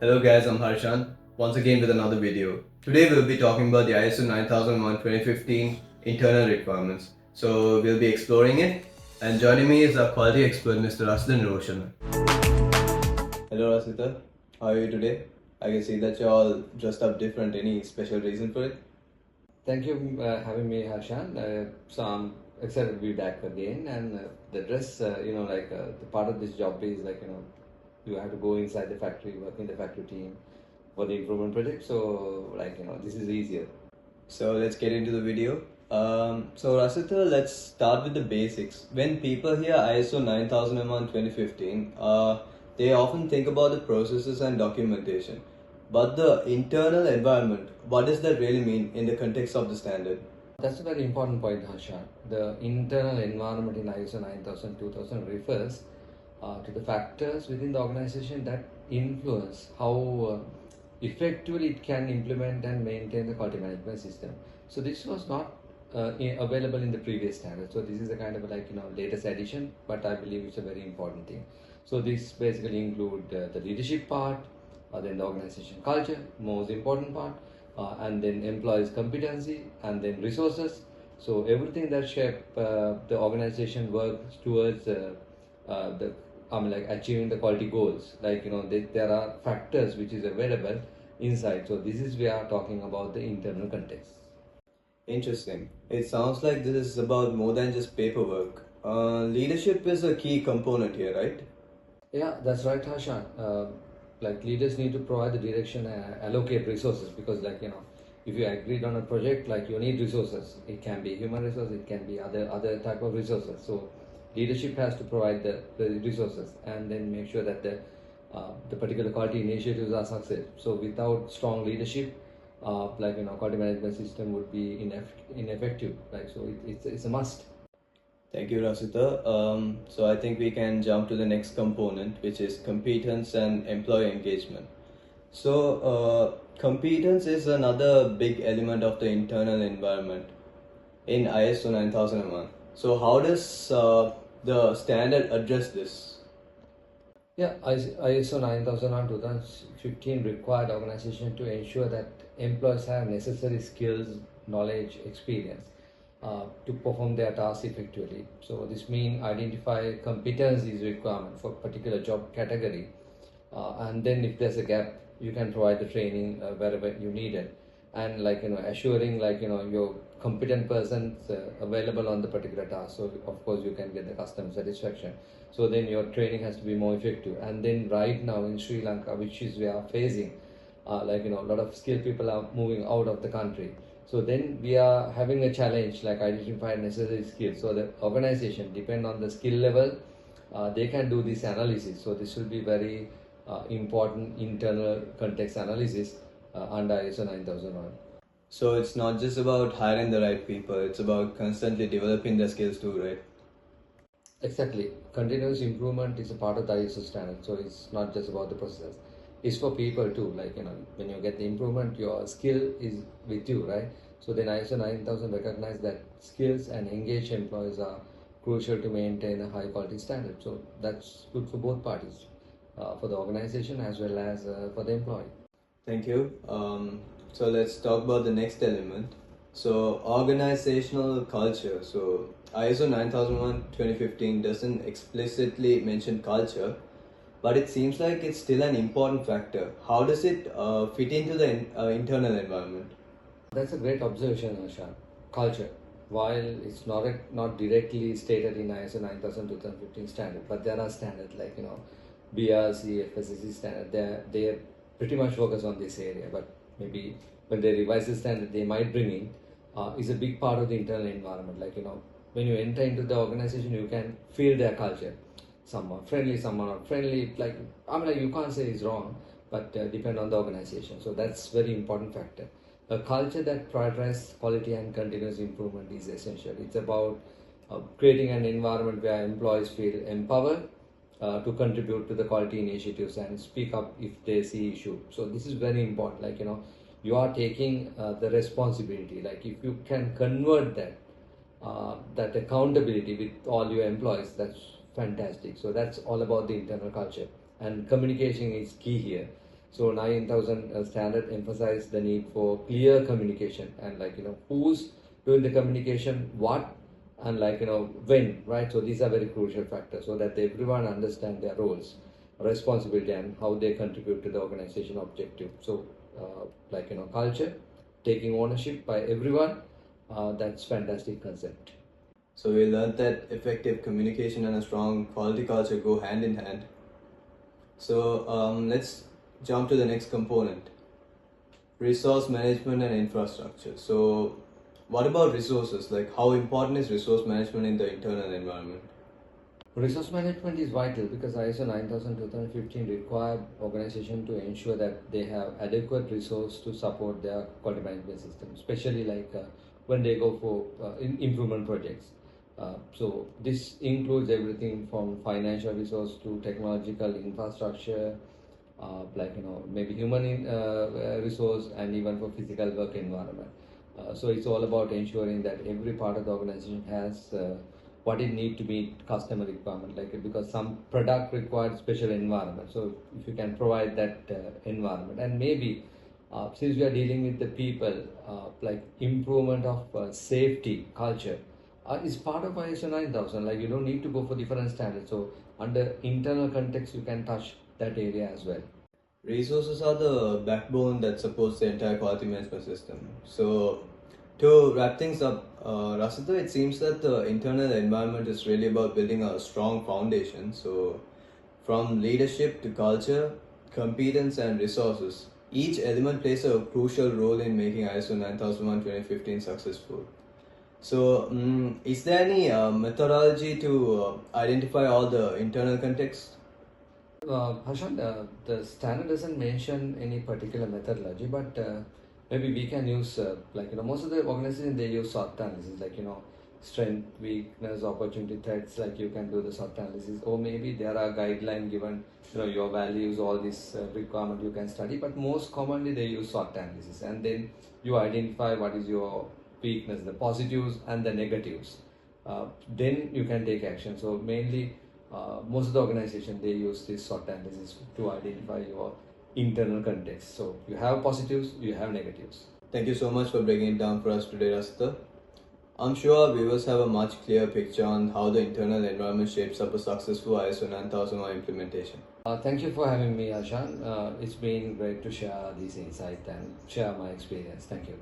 Hello guys, I'm Harshan, once again with another video. Today we'll be talking about the ISO 9001 2015 internal requirements. So we'll be exploring it, and joining me is our quality expert Mr. Aslan Roshan. Hello Rasita, how are you today? I can see that you're all dressed up different. Any special reason for it? Thank you having me, Harshan. So I'm excited to be back again. And the dress, the part of this job is you have to go inside the factory, work in the factory team for the improvement project. So this is easier. So let's get into the video. So Rasita, let's start with the basics. When people hear ISO 9001 2015, they often think about the processes and documentation. But the internal environment, what does that really mean in the context of the standard? That's a very important point, Harshan. The internal environment in ISO 9000 2000 refers to the factors within the organization that influence how effectively it can implement and maintain the quality management system. So this was not available in the previous standard. So this is a kind of latest addition, but I believe it's a very important thing. So this basically include the leadership part, then the organization culture, most important part, and then employees competency, and then resources. So everything that shape the organization works towards the achieving the quality goals. There are factors which is available inside. So this is we are talking about the internal context. Interesting. It sounds like this is about more than just paperwork. Leadership is a key component here, right? Yeah, that's right, Harshan. Leaders need to provide the direction and allocate resources because if you agreed on a project, you need resources. It can be human resources, it can be other type of resources. So leadership has to provide the resources and then make sure that the particular quality initiatives are success. So without strong leadership, quality management system would be ineffective. So it's a must. Thank you, Rasita. So I think we can jump to the next component, which is competence and employee engagement. So competence is another big element of the internal environment in ISO 9001. So how does the standard address this? Yeah, ISO 9001 2015 required organization to ensure that employees have necessary skills, knowledge, experience to perform their tasks effectively. So this means identify competencies requirement for particular job category, and then if there's a gap, you can provide the training wherever you need it, and assuring your competent persons available on the particular task. So of course you can get the customer satisfaction. So then your training has to be more effective. And then right now in Sri Lanka, which is we are facing, a lot of skilled people are moving out of the country. So then we are having a challenge like identify necessary skills. So the organization depend on the skill level, they can do this analysis. So this will be very important internal context analysis under ISO 9001. So it's not just about hiring the right people, it's about constantly developing their skills too, right? Exactly. Continuous improvement is a part of the ISO standard. So it's not just about the process. It's for people too. When you get the improvement, your skill is with you, right? So then ISO 9000 recognize that skills and engaged employees are crucial to maintain a high quality standard. So that's good for both parties, for the organization as well as for the employee. Thank you. So let's talk about the next element. So organizational culture. So ISO 9001 2015 doesn't explicitly mention culture, but it seems like it's still an important factor. How does it fit into the internal environment? That's a great observation, Ashan. Culture. While it's not directly stated in ISO 9000 2015 standard, but there are standards BRC, FSSC standard. They pretty much focus on this area, but maybe when they revise the standard, they might bring in is a big part of the internal environment. When you enter into the organization, you can feel their culture. Some are friendly, some are not friendly. You can't say it's wrong, but depend on the organization. So that's very important factor. A culture that prioritizes quality and continuous improvement is essential. It's about creating an environment where employees feel empowered to contribute to the quality initiatives and speak up if they see issue. So this is very important. You are taking the responsibility. If you can convert that accountability with all your employees, that's fantastic. So that's all about the internal culture, and communication is key here. So 9000 standard emphasize the need for clear communication and who's doing the communication, what, and when, right? So these are very crucial factors so that everyone understand their roles, responsibility, and how they contribute to the organization objective. So culture, taking ownership by everyone, that's fantastic concept. So we learned that effective communication and a strong quality culture go hand in hand. So let's jump to the next component, resource management and infrastructure. So what about resources? Like how important is resource management in the internal environment? Resource management is vital because ISO 9000:2015 require organization to ensure that they have adequate resource to support their quality management system, especially when they go for improvement projects. So this includes everything from financial resource to technological infrastructure, maybe human resource, and even for physical work environment. So it's all about ensuring that every part of the organization has what it need to meet customer requirement, because some product requires special environment. So if you can provide that environment, and maybe since we are dealing with the people, improvement of safety culture is part of ISO 9000. You don't need to go for different standards. So under internal context, you can touch that area as well. Resources are the backbone that supports the entire quality management system. So, to wrap things up, Rasita, it seems that the internal environment is really about building a strong foundation. So, from leadership to culture, competence, and resources, each element plays a crucial role in making ISO 9001 2015 successful. So, is there any methodology to identify all the internal context? Harshan, the standard doesn't mention any particular methodology, but maybe we can use most of the organizations they use SWOT analysis, strength, weakness, opportunity, threats. You can do the SWOT analysis, or maybe there are guidelines given, your values, all this requirement you can study. But most commonly they use SWOT analysis, and then you identify what is your weakness, the positives and the negatives. Then you can take action. So mainly most of the organization they use this SWOT analysis to identify your internal context. So you have positives, you have negatives. Thank you so much for breaking it down for us today, Rasita. I'm sure our viewers have a much clearer picture on how the internal environment shapes up a successful ISO 9001 implementation. Thank you for having me, Ashan. It's been great to share these insights and share my experience. Thank you.